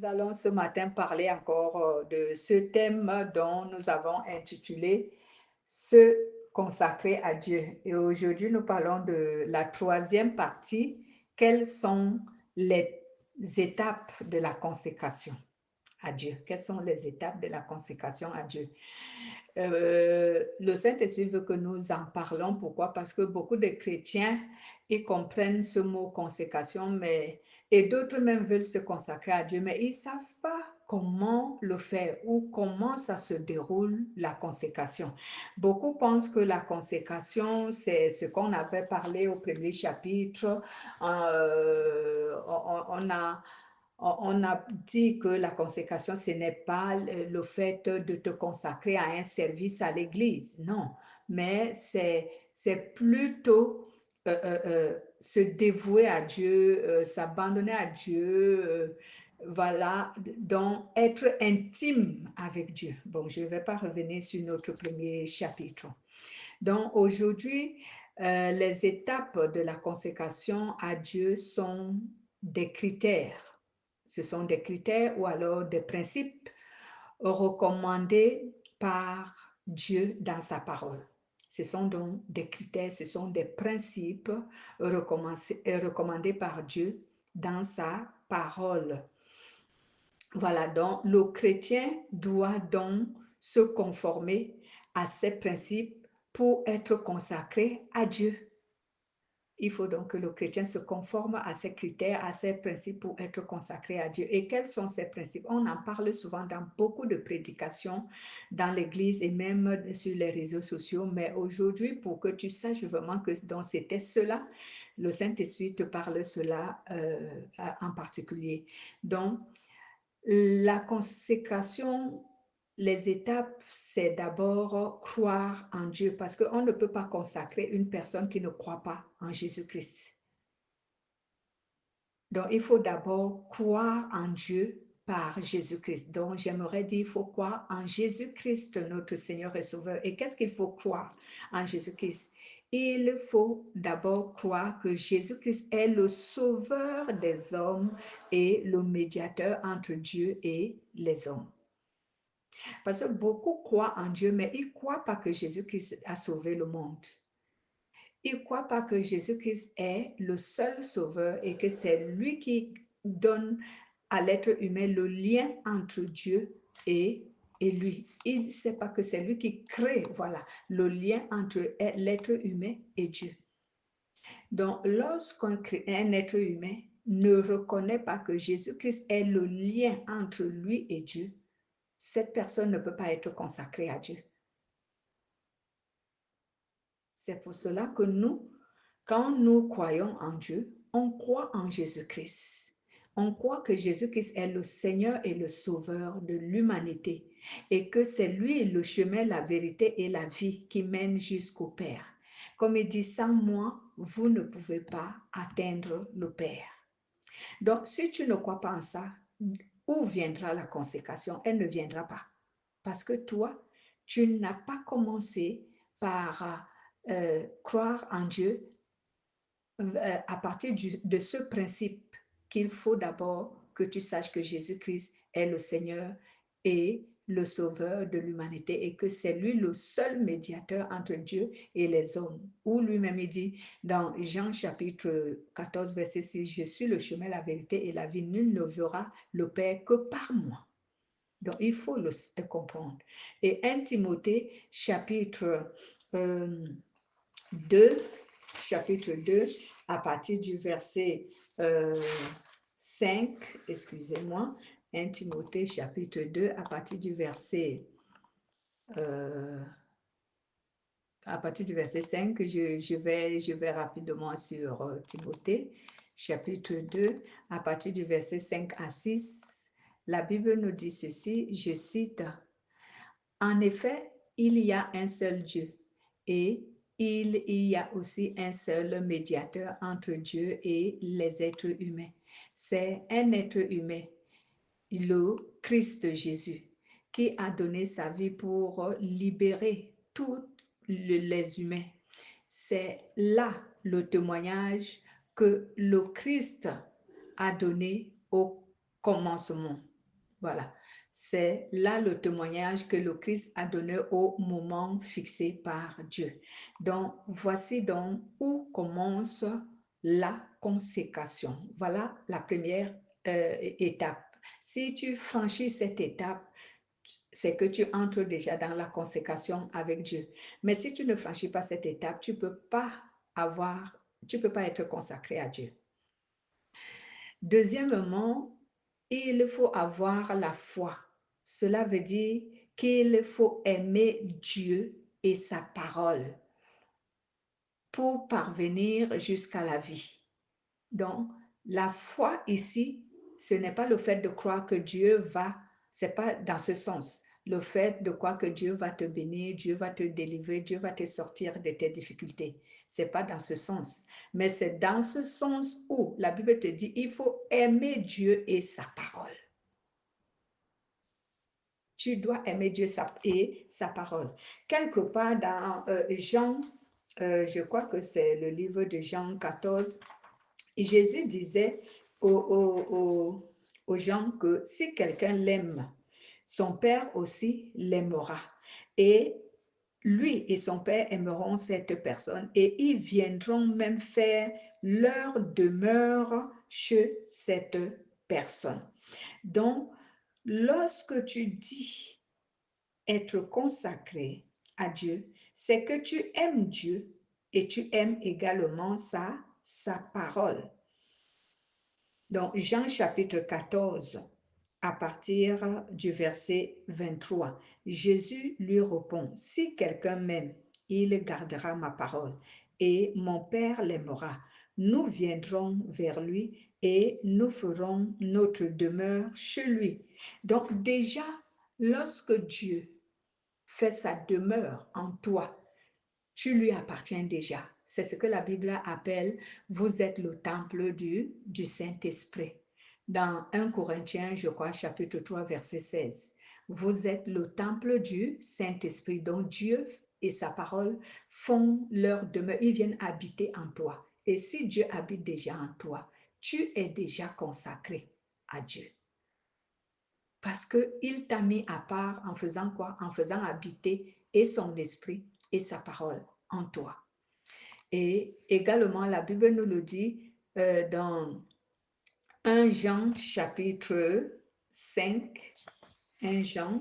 Nous allons ce matin parler encore de ce thème dont nous avons intitulé Se consacrer à Dieu. Et aujourd'hui, nous parlons de la troisième partie. Quelles sont les étapes de la consécration à Dieu? Quelles sont les étapes de la consécration à Dieu? Le Saint-Esprit veut que nous en parlons. Pourquoi? Parce que beaucoup de chrétiens, ils comprennent ce mot consécration, et d'autres même veulent se consacrer à Dieu, mais ils ne savent pas comment le faire ou comment ça se déroule, la consécration. Beaucoup pensent que la consécration, c'est ce qu'on avait parlé au premier chapitre. On a dit que la consécration, ce n'est pas le fait de te consacrer à un service à l'église, non, mais c'est plutôt se dévouer à Dieu, s'abandonner à Dieu, voilà, donc être intime avec Dieu. Bon, je ne vais pas revenir sur notre premier chapitre. Donc aujourd'hui, les étapes de la consécration à Dieu sont des critères. Ce sont des critères ou alors des principes recommandés par Dieu dans sa parole. Ce sont donc des critères, ce sont des principes recommandés par Dieu dans sa parole. Voilà, donc le chrétien doit donc se conformer à ces principes pour être consacré à Dieu. Il faut donc que le chrétien se conforme à ces critères, à ces principes pour être consacré à Dieu. Et quels sont ces principes? On en parle souvent dans beaucoup de prédications dans l'Église et même sur les réseaux sociaux. Mais aujourd'hui, pour que tu saches vraiment que c'était cela, le Saint-Esprit te parle cela en particulier. Donc, la consécration, les étapes, c'est d'abord croire en Dieu parce qu'on ne peut pas consacrer une personne qui ne croit pas en Jésus-Christ. Donc, il faut d'abord croire en Dieu par Jésus-Christ. Donc, j'aimerais dire, il faut croire en Jésus-Christ, notre Seigneur et Sauveur. Et qu'est-ce qu'il faut croire en Jésus-Christ? Il faut d'abord croire que Jésus-Christ est le sauveur des hommes et le médiateur entre Dieu et les hommes. Parce que beaucoup croient en Dieu, mais ils ne croient pas que Jésus-Christ a sauvé le monde. Ils ne croient pas que Jésus-Christ est le seul sauveur et que c'est lui qui donne à l'être humain le lien entre Dieu et lui. Il ne sait pas que c'est lui qui crée, voilà, le lien entre l'être humain et Dieu. Donc, lorsqu'un être humain ne reconnaît pas que Jésus-Christ est le lien entre lui et Dieu, cette personne ne peut pas être consacrée à Dieu. C'est pour cela que nous, quand nous croyons en Dieu, on croit en Jésus-Christ. On croit que Jésus-Christ est le Seigneur et le Sauveur de l'humanité et que c'est lui le chemin, la vérité et la vie qui mène jusqu'au Père. Comme il dit, sans moi, vous ne pouvez pas atteindre le Père. Donc, si tu ne crois pas en ça, où viendra la consécration? Elle ne viendra pas. Parce que toi, tu n'as pas commencé par croire en Dieu à partir de ce principe qu'il faut d'abord que tu saches que Jésus-Christ est le Seigneur et le Sauveur de l'humanité et que c'est lui le seul médiateur entre Dieu et les hommes. Où lui-même il dit dans Jean chapitre 14 verset 6, je suis le chemin, la vérité et la vie, nul ne verra le Père que par moi. Donc, il faut le comprendre. Et 1 Timothée, chapitre 2, à partir du verset 5, excusez-moi, 1 Timothée, chapitre 2, à partir du verset 5, je vais rapidement sur Timothée, chapitre 2, à partir du verset 5 à 6. La Bible nous dit ceci, je cite, « En effet, il y a un seul Dieu et il y a aussi un seul médiateur entre Dieu et les êtres humains. C'est un être humain, le Christ Jésus, qui a donné sa vie pour libérer tous les humains. C'est là le témoignage que le Christ a donné au commencement. Voilà. C'est là le témoignage que le Christ a donné au moment fixé par Dieu. Donc, voici donc où commence la consécration. Voilà la première étape. Si tu franchis cette étape, c'est que tu entres déjà dans la consécration avec Dieu. Mais si tu ne franchis pas cette étape, tu peux pas être consacré à Dieu. Deuxièmement, il faut avoir la foi. Cela veut dire qu'il faut aimer Dieu et sa parole pour parvenir jusqu'à la vie. Donc, la foi ici, ce n'est pas le fait de croire que Dieu va, c'est pas dans ce sens. Le fait de croire que Dieu va te bénir, Dieu va te délivrer, Dieu va te sortir de tes difficultés. C'est pas dans ce sens. Mais c'est dans ce sens où la Bible te dit, il faut aimer Dieu et sa parole. Tu dois aimer Dieu et sa parole. Quelque part dans Jean, je crois que c'est le livre de Jean 14, Jésus disait aux gens que si quelqu'un l'aime, son Père aussi l'aimera. Et lui et son Père aimeront cette personne et ils viendront même faire leur demeure chez cette personne. Donc, lorsque tu dis être consacré à Dieu, c'est que tu aimes Dieu et tu aimes également sa parole. Donc, Jean chapitre 14, à partir du verset 23, Jésus lui répond, « Si quelqu'un m'aime, il gardera ma parole, et mon Père l'aimera. Nous viendrons vers lui et nous ferons notre demeure chez lui. » Donc déjà, lorsque Dieu fait sa demeure en toi, tu lui appartiens déjà. C'est ce que la Bible appelle « vous êtes le temple du Saint-Esprit ». Dans 1 Corinthiens, je crois, chapitre 3, verset 16. Vous êtes le temple du Saint-Esprit, dont Dieu et sa parole font leur demeure. Ils viennent habiter en toi. Et si Dieu habite déjà en toi, tu es déjà consacré à Dieu. Parce qu'il t'a mis à part en faisant quoi? En faisant habiter et son esprit et sa parole en toi. Et également, la Bible nous le dit dans 1 Jean chapitre 5, 1 Jean,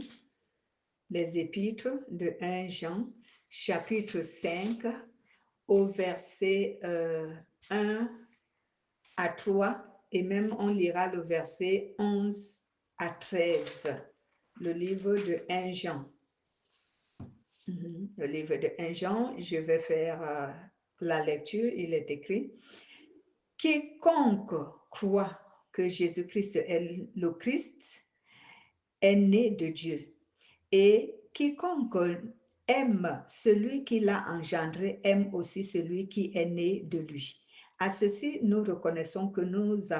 les épîtres de 1 Jean chapitre 5 au verset 1 à 3 et même on lira le verset 11 à 13, le livre de 1 Jean. Le livre de 1 Jean, je vais faire la lecture, il est écrit. Quiconque croit que Jésus-Christ est le Christ est né de Dieu. Et quiconque aime celui qui l'a engendré aime aussi celui qui est né de lui. À ceci, nous reconnaissons que nous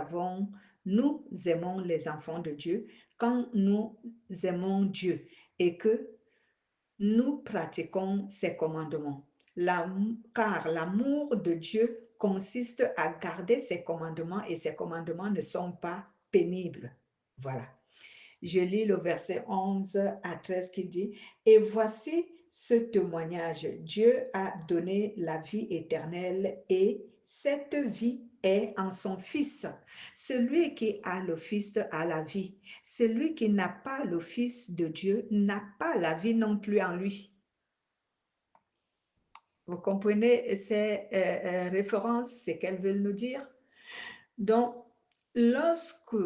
aimons les enfants de Dieu quand nous aimons Dieu et que nous pratiquons ses commandements. Car l'amour de Dieu consiste à garder ses commandements et ses commandements ne sont pas pénibles. Voilà. Je lis le verset 11 à 13 qui dit, « Et voici ce témoignage. Dieu a donné la vie éternelle et cette vie est en son Fils. Celui qui a le Fils a la vie. Celui qui n'a pas le Fils de Dieu n'a pas la vie non plus en lui. » Vous comprenez ces références, ce qu'elles veulent nous dire? Donc, lorsque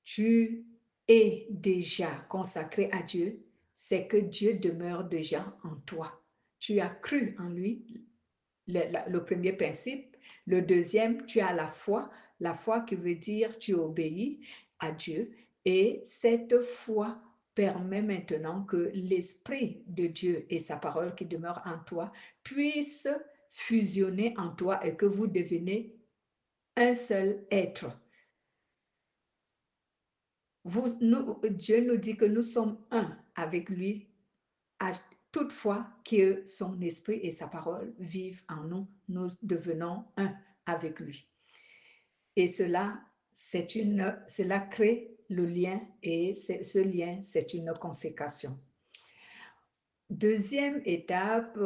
tu es déjà consacré à Dieu, c'est que Dieu demeure déjà en toi. Tu as cru en lui, le premier principe. Le deuxième, tu as la foi qui veut dire tu obéis à Dieu. Et cette foi permet maintenant que l'Esprit de Dieu et sa parole qui demeure en toi puissent fusionner en toi et que vous devenez un seul être. Dieu nous dit que nous sommes un avec lui, toutefois que son esprit et sa parole vivent en nous, nous devenons un avec lui. Et cela crée le lien et ce lien, c'est une consécration. Deuxième étape,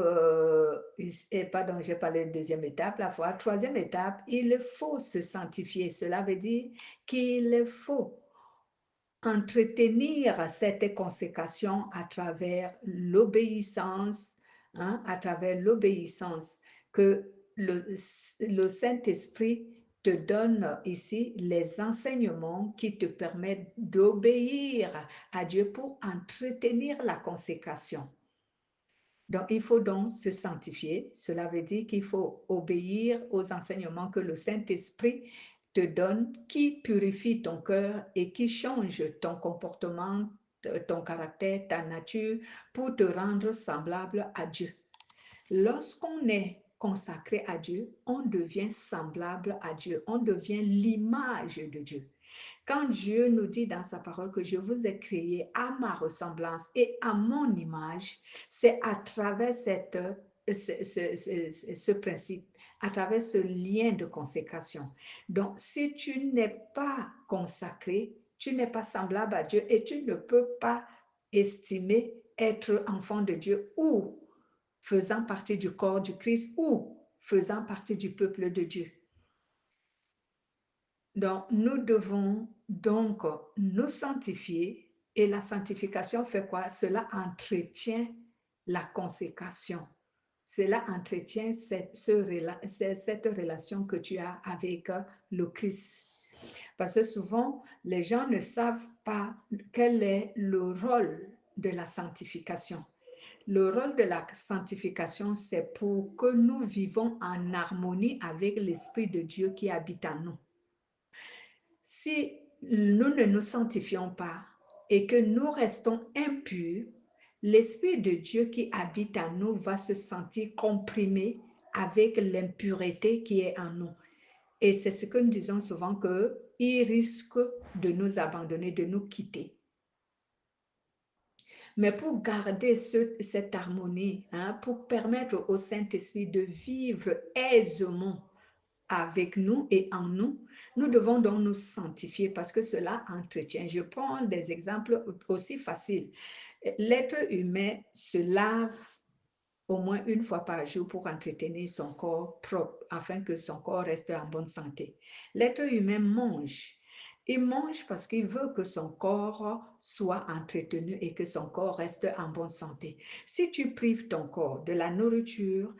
pardon, j'ai parlé de deuxième étape, la foi. Troisième étape, il faut se sanctifier. Cela veut dire qu'il faut entretenir cette consécration à travers l'obéissance, à travers l'obéissance que le Saint-Esprit te donne ici les enseignements qui te permettent d'obéir à Dieu pour entretenir la consécration. Donc, il faut donc se sanctifier. Cela veut dire qu'il faut obéir aux enseignements que le Saint-Esprit te donne, qui purifie ton cœur et qui change ton comportement, ton caractère, ta nature, pour te rendre semblable à Dieu. Lorsqu'on est consacré à Dieu, on devient semblable à Dieu, on devient l'image de Dieu. Quand Dieu nous dit dans sa parole que je vous ai créé à ma ressemblance et à mon image, c'est à travers ce principe, à travers ce lien de consécration. Donc, si tu n'es pas consacré, tu n'es pas semblable à Dieu et tu ne peux pas estimer être enfant de Dieu ou faisant partie du corps du Christ ou faisant partie du peuple de Dieu. Donc, nous devons donc nous sanctifier et la sanctification fait quoi? Cela entretient la consécration. Cela entretient cette relation que tu as avec le Christ. Parce que souvent, les gens ne savent pas quel est le rôle de la sanctification. Le rôle de la sanctification, c'est pour que nous vivons en harmonie avec l'Esprit de Dieu qui habite en nous. Si nous ne nous sanctifions pas et que nous restons impurs, l'Esprit de Dieu qui habite en nous va se sentir comprimé avec l'impureté qui est en nous. Et c'est ce que nous disons souvent, qu'il risque de nous abandonner, de nous quitter. Mais pour garder cette harmonie, pour permettre au Saint-Esprit de vivre aisément avec nous et en nous, nous devons donc nous sanctifier parce que cela entretient. Je prends des exemples aussi faciles. L'être humain se lave au moins une fois par jour pour entretenir son corps propre afin que son corps reste en bonne santé. L'être humain mange. Il mange parce qu'il veut que son corps soit entretenu et que son corps reste en bonne santé. Si tu prives ton corps de la nourriture,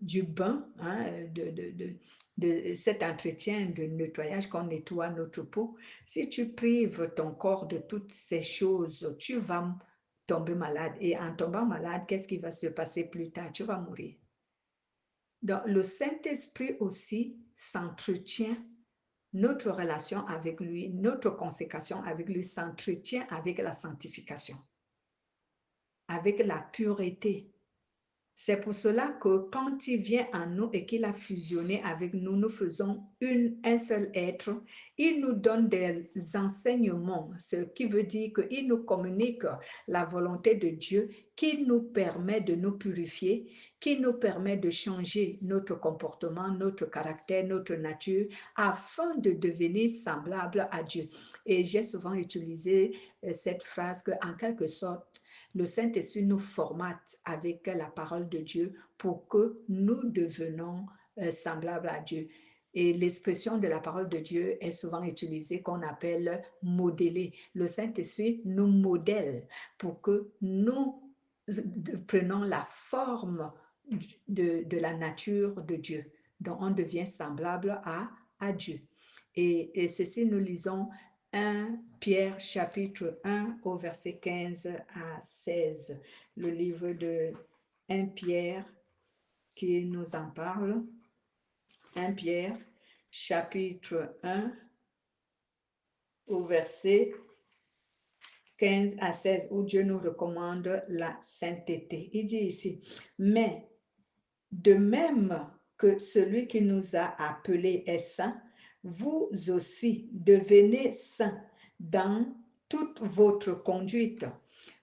du bain, de cet entretien de nettoyage qu'on nettoie notre peau, si tu prives ton corps de toutes ces choses, tu vas tomber malade. Et en tombant malade, qu'est-ce qui va se passer plus tard? Tu vas mourir. Donc, le Saint-Esprit aussi s'entretient. Notre relation avec lui, notre consécration avec lui s'entretient avec la sanctification, avec la pureté. C'est pour cela que quand il vient en nous et qu'il a fusionné avec nous, nous faisons un seul être. Il nous donne des enseignements, ce qui veut dire qu'il nous communique la volonté de Dieu, qui nous permet de nous purifier, qui nous permet de changer notre comportement, notre caractère, notre nature, afin de devenir semblable à Dieu. Et j'ai souvent utilisé cette phrase qu'en quelque sorte, le Saint-Esprit nous formate avec la parole de Dieu pour que nous devenons semblables à Dieu. Et l'expression de la parole de Dieu est souvent utilisée qu'on appelle modeler. Le Saint-Esprit nous modèle pour que nous prenons la forme de la nature de Dieu. Donc, on devient semblable à Dieu. Et ceci, nous lisons 1 Pierre chapitre 1 au verset 15 à 16. Le livre de 1 Pierre qui nous en parle. 1 Pierre chapitre 1 au verset 15 à 16 où Dieu nous recommande la sainteté. Il dit ici, mais de même que celui qui nous a appelés est saint, vous aussi devenez saints dans toute votre conduite,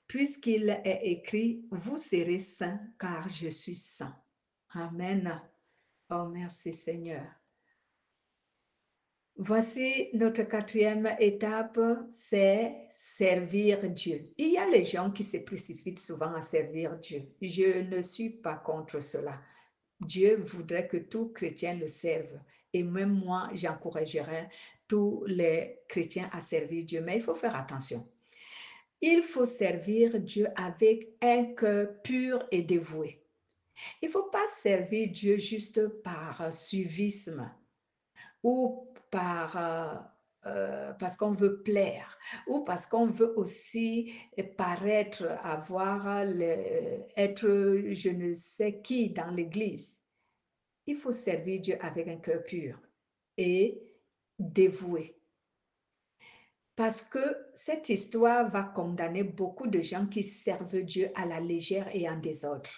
puisqu'il est écrit, vous serez saints car je suis saint. Amen. Oh, merci Seigneur. Voici notre quatrième étape, c'est servir Dieu. Il y a les gens qui se précipitent souvent à servir Dieu. Je ne suis pas contre cela. Dieu voudrait que tout chrétien le serve. Et même moi, j'encouragerais tous les chrétiens à servir Dieu. Mais il faut faire attention. Il faut servir Dieu avec un cœur pur et dévoué. Il ne faut pas servir Dieu juste par suivisme ou parce qu'on veut plaire ou parce qu'on veut aussi paraître, être je ne sais qui dans l'église. Il faut servir Dieu avec un cœur pur et dévoué. Parce que cette histoire va condamner beaucoup de gens qui servent Dieu à la légère et en désordre.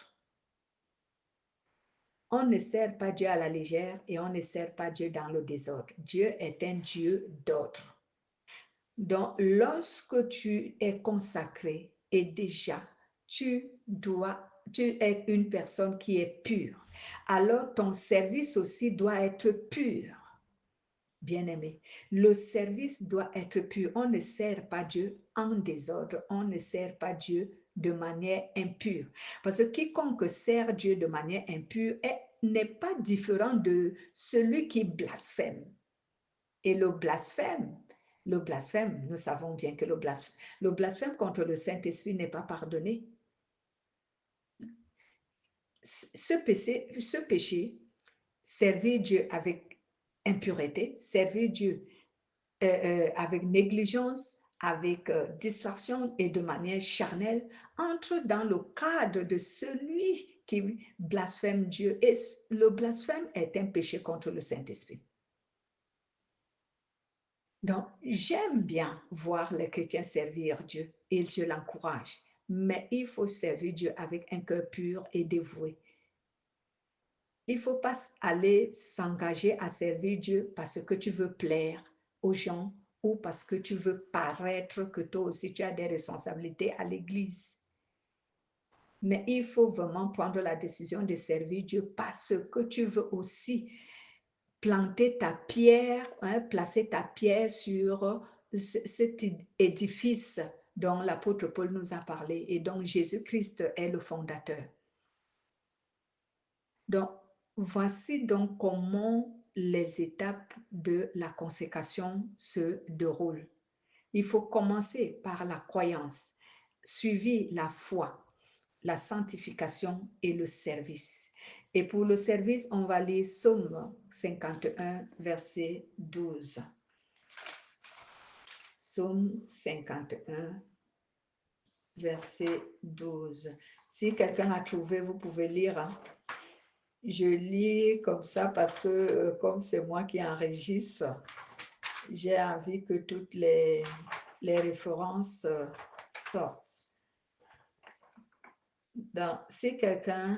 On ne sert pas Dieu à la légère et on ne sert pas Dieu dans le désordre. Dieu est un Dieu d'ordre. Donc, lorsque tu es consacré et déjà tu es une personne qui est pure, alors ton service aussi doit être pur. Bien-aimé, le service doit être pur. On ne sert pas Dieu en désordre, on ne sert pas Dieu de manière impure. Parce que quiconque sert Dieu de manière impure n'est pas différent de celui qui blasphème. Et le blasphème, nous savons bien que le blasphème contre le Saint-Esprit n'est pas pardonné. Ce péché, servir Dieu avec impureté, servir Dieu avec négligence, avec distraction et de manière charnelle, entre dans le cadre de celui qui blasphème Dieu. Et le blasphème est un péché contre le Saint-Esprit. Donc, j'aime bien voir les chrétiens servir Dieu et je l'encourage. Mais il faut servir Dieu avec un cœur pur et dévoué. Il ne faut pas aller s'engager à servir Dieu parce que tu veux plaire aux gens ou parce que tu veux paraître que toi aussi tu as des responsabilités à l'église. Mais il faut vraiment prendre la décision de servir Dieu parce que tu veux aussi planter ta pierre, placer ta pierre sur cet édifice dont l'apôtre Paul nous a parlé et dont Jésus-Christ est le fondateur. Donc, voici donc comment les étapes de la consécration se déroulent. Il faut commencer par la croyance, suivi la foi, la sanctification et le service. Et pour le service, on va lire Psaume 51, verset 12. Psaume 51, verset 12. Si quelqu'un a trouvé, vous pouvez lire. Hein? Je lis comme ça parce que comme c'est moi qui enregistre, j'ai envie que toutes les références sortent. Donc, si quelqu'un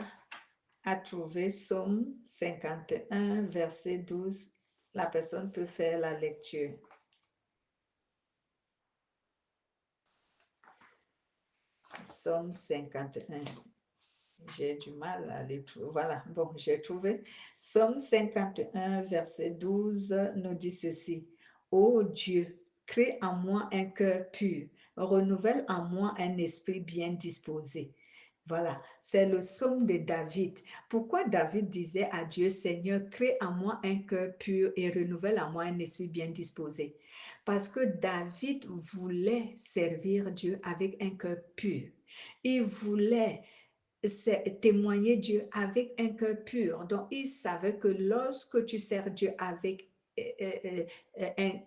a trouvé Psaume 51, verset 12, la personne peut faire la lecture. Psaume 51. J'ai du mal à les trouver. Voilà, bon, j'ai trouvé. Psaume 51, verset 12 nous dit ceci. Ô Dieu, crée en moi un cœur pur, renouvelle en moi un esprit bien disposé. Voilà, c'est le psaume de David. Pourquoi David disait à Dieu, Seigneur, crée en moi un cœur pur et renouvelle en moi un esprit bien disposé? Parce que David voulait servir Dieu avec un cœur pur. Il voulait témoigner Dieu avec un cœur pur. Donc, il savait que lorsque tu sers Dieu avec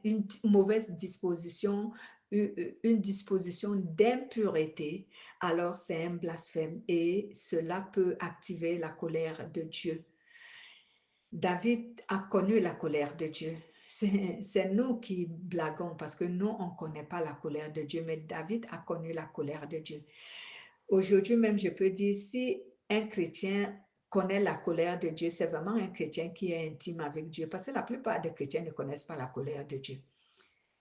une mauvaise disposition, une disposition d'impureté, alors c'est un blasphème et cela peut activer la colère de Dieu. David a connu la colère de Dieu. C'est nous qui blaguons parce que nous, on ne connaît pas la colère de Dieu, mais David a connu la colère de Dieu. Aujourd'hui même, je peux dire, si un chrétien connaît la colère de Dieu, c'est vraiment un chrétien qui est intime avec Dieu, parce que la plupart des chrétiens ne connaissent pas la colère de Dieu.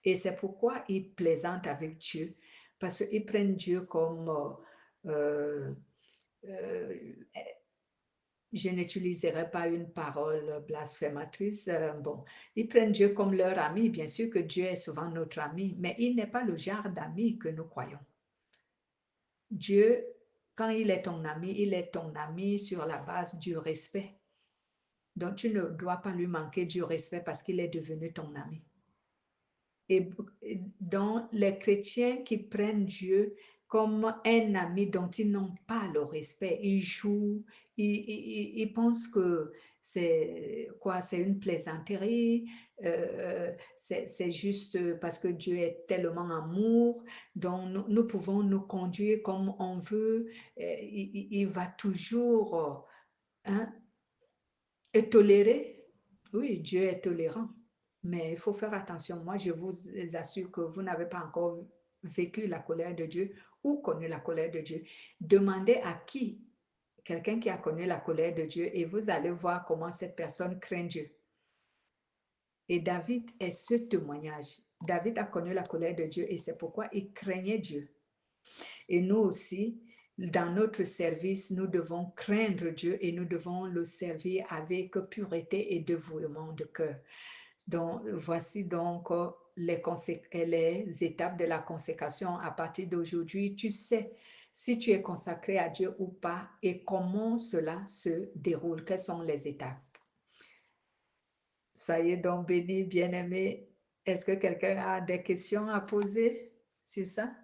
Et c'est pourquoi ils plaisantent avec Dieu, parce qu'ils prennent Dieu comme je n'utiliserai pas une parole blasphématrice. Bon, ils prennent Dieu comme leur ami. Bien sûr que Dieu est souvent notre ami, mais il n'est pas le genre d'ami que nous croyons. Dieu, quand il est ton ami sur la base du respect. Donc, tu ne dois pas lui manquer du respect parce qu'il est devenu ton ami. Et donc, les chrétiens qui prennent Dieu comme un ami dont ils n'ont pas le respect, ils jouent, ils pensent que c'est quoi, c'est une plaisanterie, c'est juste parce que Dieu est tellement amour, donc nous pouvons nous conduire comme on veut. Il va toujours hein, tolérer. Oui, Dieu est tolérant. Mais il faut faire attention. Moi, je vous assure que vous n'avez pas encore vécu la colère de Dieu ou connu la colère de Dieu. Demandez à qui, quelqu'un qui a connu la colère de Dieu, et vous allez voir comment cette personne craint Dieu. Et David est ce témoignage. David a connu la colère de Dieu et c'est pourquoi il craignait Dieu. Et nous aussi, dans notre service, nous devons craindre Dieu et nous devons le servir avec pureté et dévouement de cœur. Donc, voici donc les étapes de la consécration. À partir d'aujourd'hui, tu sais si tu es consacré à Dieu ou pas et comment cela se déroule, quelles sont les étapes. Soyez donc bénis, bien-aimés. Est-ce que quelqu'un a des questions à poser sur ça?